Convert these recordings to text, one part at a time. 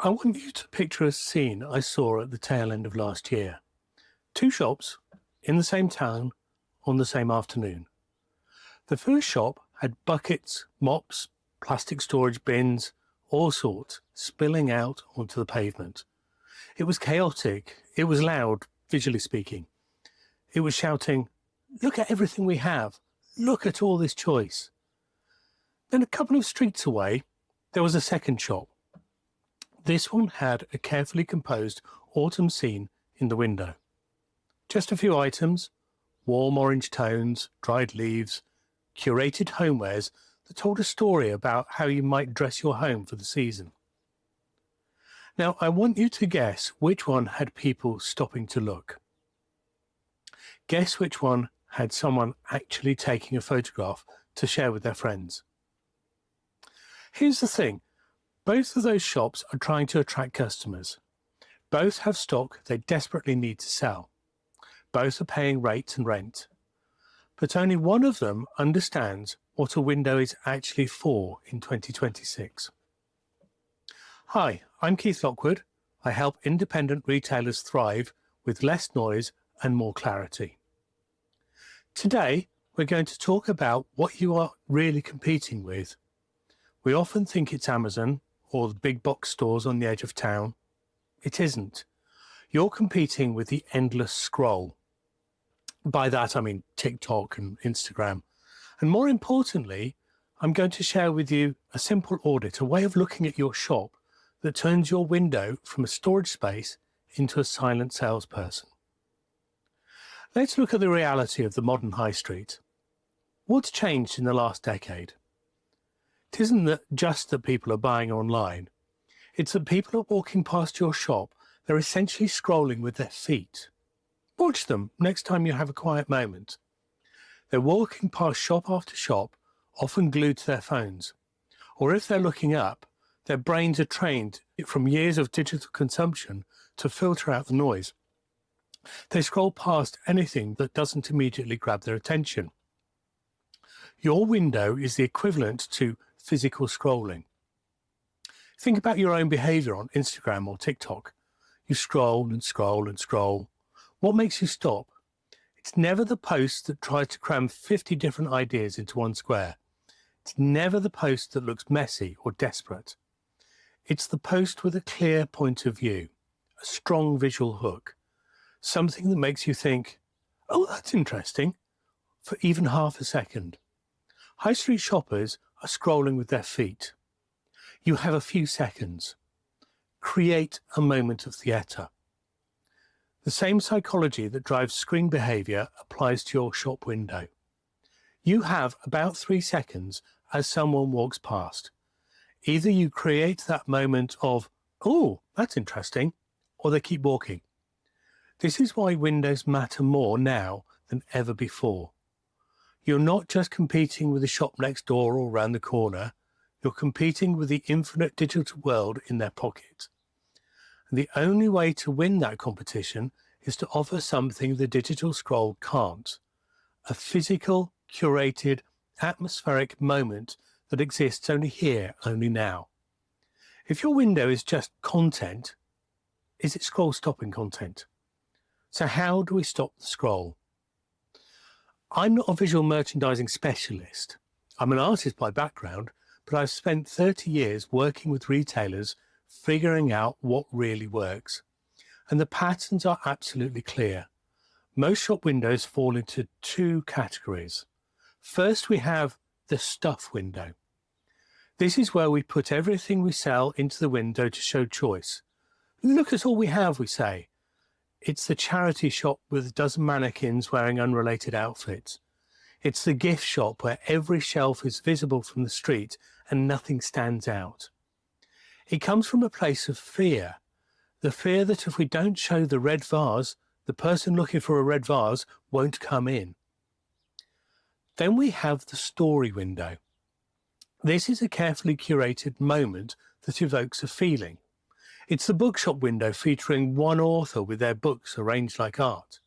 I want you to picture a scene I saw at the tail end of last year. Two shops in the same town on the same afternoon. The first shop had buckets, mops, plastic storage bins, all sorts, spilling out onto the pavement. It was chaotic. It was loud, visually speaking. It was shouting, "Look at everything we have. Look at all this choice." Then a couple of streets away, there was a second shop. This one had a carefully composed autumn scene in the window. Just a few items, warm orange tones, dried leaves, curated homewares that told a story about how you might dress your home for the season. Now, I want you to guess which one had people stopping to look. Guess which one had someone actually taking a photograph to share with their friends. Here's the thing. Both of those shops are trying to attract customers. Both have stock they desperately need to sell. Both are paying rates and rent. But only one of them understands what a window is actually for in 2026. Hi, I'm Keith Lockwood. I help independent retailers thrive with less noise and more clarity. Today, we're going to talk about what you are really competing with. We often think it's Amazon or the big box stores on the edge of town. It isn't. You're competing with the endless scroll. By that, I mean TikTok and Instagram. And more importantly, I'm going to share with you a simple audit, a way of looking at your shop that turns your window from a storage space into a silent salesperson. Let's look at the reality of the modern high street. What's changed in the last decade? It isn't just that people are buying online. It's that people are walking past your shop. They're essentially scrolling with their feet. Watch them next time you have a quiet moment. They're walking past shop after shop, often glued to their phones. Or if they're looking up, their brains are trained from years of digital consumption to filter out the noise. They scroll past anything that doesn't immediately grab their attention. Your window is the equivalent to physical scrolling. Think about your own behavior on Instagram or TikTok. You scroll and scroll and scroll. What makes you stop? It's never the post that tries to cram 50 different ideas into one square. It's never the post that looks messy or desperate. It's the post with a clear point of view, a strong visual hook, something that makes you think, "Oh, that's interesting," for even half a second. High street shoppers are scrolling with their feet. You have a few seconds. Create a moment of theatre. The same psychology that drives screen behavior applies to your shop window. You have about 3 seconds as someone walks past. Either you create that moment of, "Oh, that's interesting," or they keep walking. This is why windows matter more now than ever before. You're not just competing with the shop next door or around the corner. You're competing with the infinite digital world in their pocket. And the only way to win that competition is to offer something the digital scroll can't. A physical, curated, atmospheric moment that exists only here, only now. If your window is just content, is it scroll stopping content? So how do we stop the scroll? I'm not a visual merchandising specialist. I'm an artist by background, but I've spent 30 years working with retailers figuring out what really works. And the patterns are absolutely clear. Most shop windows fall into two categories. First, we have the stuff window. This is where we put everything we sell into the window to show choice. "Look at all we have," we say. It's the charity shop with a dozen mannequins wearing unrelated outfits. It's the gift shop where every shelf is visible from the street and nothing stands out. It comes from a place of fear. The fear that if we don't show the red vase, the person looking for a red vase won't come in. Then we have the story window. This is a carefully curated moment that evokes a feeling. It's the bookshop window featuring one author with their books arranged like art.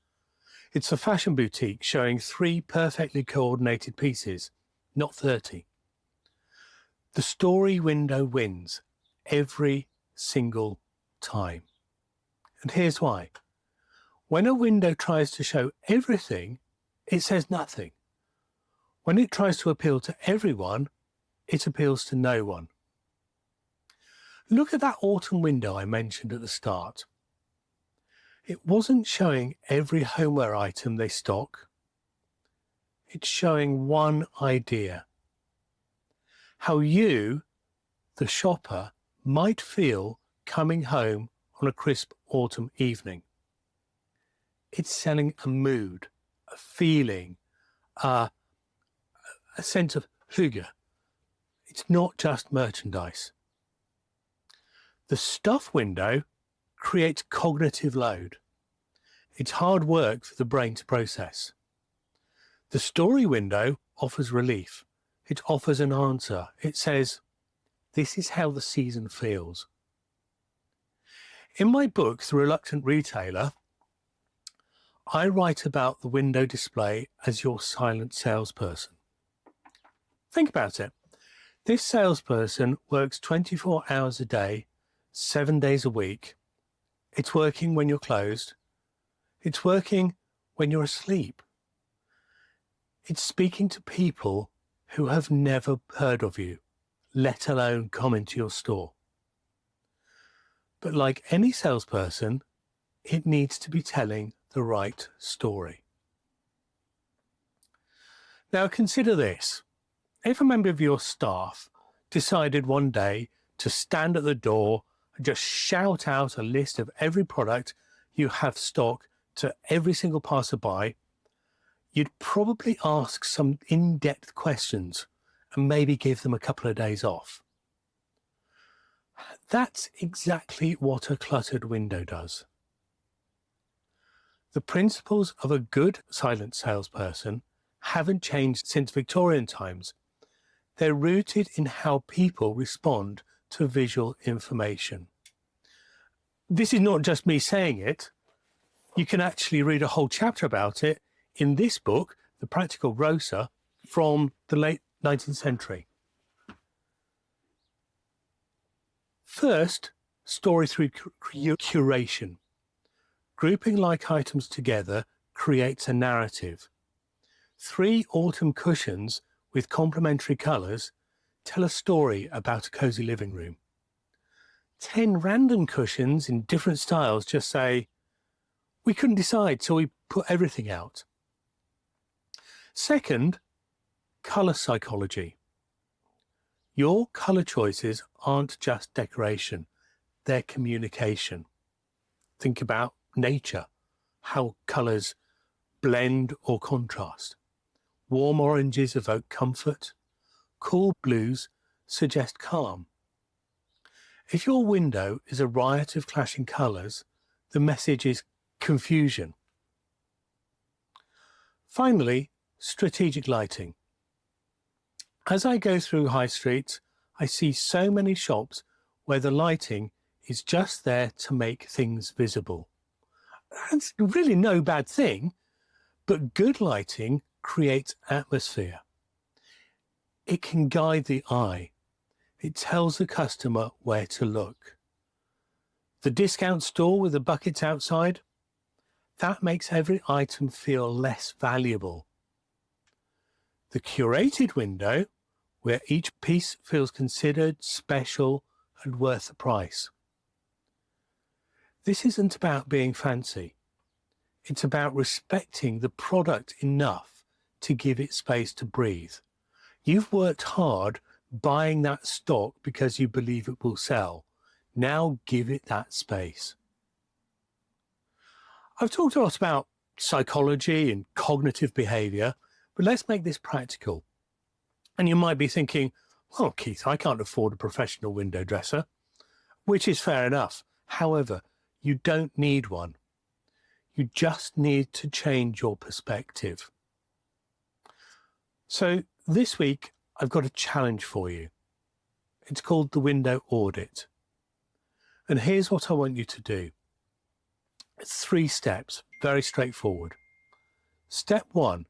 It's a fashion boutique showing 3 perfectly coordinated pieces, not 30. The story window wins every single time. And here's why. When a window tries to show everything, it says nothing. When it tries to appeal to everyone, it appeals to no one. Look at that autumn window I mentioned at the start. It wasn't showing every homeware item they stock. It's showing one idea. How you, the shopper, might feel coming home on a crisp autumn evening. It's selling a mood, a feeling, a sense of hygge. It's not just merchandise. The stuff window creates cognitive load. It's hard work for the brain to process. The story window offers relief. It offers an answer. It says, this is how the season feels. In my book, The Reluctant Retailer, I write about the window display as your silent salesperson. Think about it. This salesperson works 24 hours a day, 7 days a week. It's working when you're closed. It's working when you're asleep. It's speaking to people who have never heard of you, let alone come into your store. But like any salesperson, it needs to be telling the right story. Now consider this. If a member of your staff decided one day to stand at the door and just shout out a list of every product you have stock to every single passerby, you'd probably ask some in-depth questions and maybe give them a couple of days off. That's exactly what a cluttered window does. The principles of a good silent salesperson haven't changed since Victorian times. They're rooted in how people respond to visual information. This is not just me saying it. You can actually read a whole chapter about it in this book, The Practical Grocer, from the late 19th century. First, story through curation. Grouping like items together creates a narrative. 3 autumn cushions with complementary colours tell a story about a cosy living room. 10 random cushions in different styles just say, we couldn't decide, so we put everything out. Second, colour psychology. Your colour choices aren't just decoration, they're communication. Think about nature, how colours blend or contrast. Warm oranges evoke comfort, cool blues suggest calm. If your window is a riot of clashing colours, the message is confusion. Finally, strategic lighting. As I go through high streets, I see so many shops where the lighting is just there to make things visible. That's really no bad thing, but good lighting creates atmosphere. It can guide the eye. It tells the customer where to look. The discount store with the buckets outside, that makes every item feel less valuable. The curated window, where each piece feels considered, special, and worth the price. This isn't about being fancy. It's about respecting the product enough to give it space to breathe. You've worked hard buying that stock because you believe it will sell. Now give it that space. I've talked a lot about psychology and cognitive behavior, but let's make this practical. And you might be thinking, well, Keith, I can't afford a professional window dresser, which is fair enough. However, you don't need one. You just need to change your perspective. So this week, I've got a challenge for you. It's called the window audit. And here's what I want you to do. It's 3 steps, very straightforward. Step 1,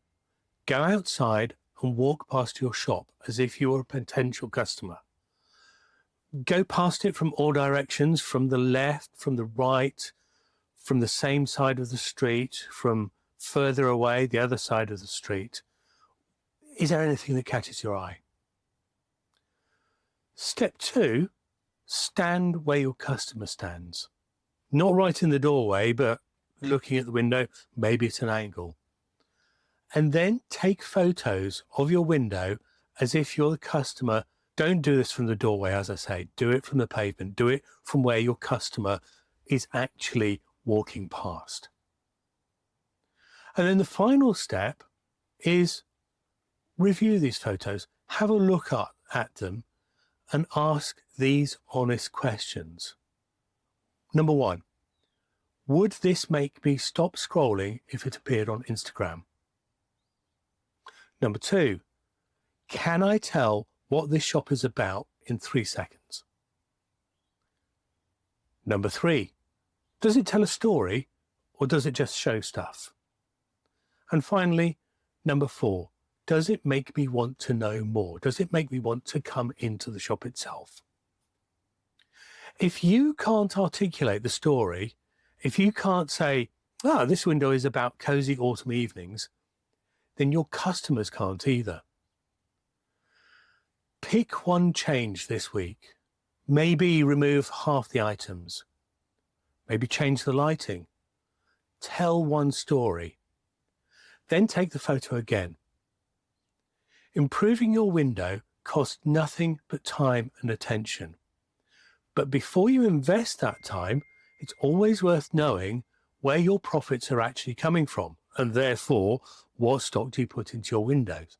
go outside and walk past your shop as if you were a potential customer. Go past it from all directions, from the left, from the right, from the same side of the street, from further away, the other side of the street. Is there anything that catches your eye? Step 2, stand where your customer stands. Not right in the doorway, but looking at the window, maybe at an angle. And then take photos of your window as if you're the customer. Don't do this from the doorway, as I say. Do it from the pavement. Do it from where your customer is actually walking past. And then the final step is review these photos. Have a look at them and ask these honest questions. Number 1, would this make me stop scrolling if it appeared on Instagram? Number 2, can I tell what this shop is about in 3 seconds? Number 3, does it tell a story or does it just show stuff? And finally, number 4, does it make me want to know more? Does it make me want to come into the shop itself? If you can't articulate the story, if you can't say, this window is about cozy autumn evenings, then your customers can't either. Pick one change this week. Maybe remove half the items. Maybe change the lighting. Tell one story. Then take the photo again. Improving your window costs nothing but time and attention. But before you invest that time, it's always worth knowing where your profits are actually coming from, and therefore, what stock do you put into your windows?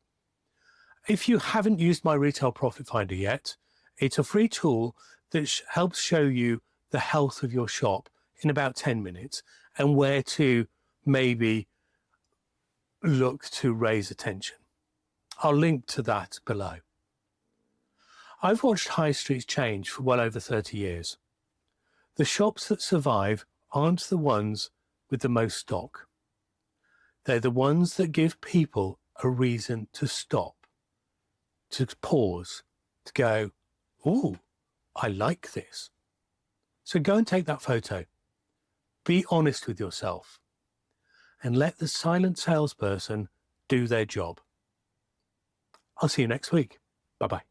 If you haven't used my Retail Profit Finder yet, it's a free tool that helps show you the health of your shop in about 10 minutes and where to maybe look to raise attention. I'll link to that below. I've watched high streets change for well over 30 years. The shops that survive aren't the ones with the most stock. They're the ones that give people a reason to stop, to pause, to go, ooh, I like this. So go and take that photo. Be honest with yourself and let the silent salesperson do their job. I'll see you next week. Bye-bye.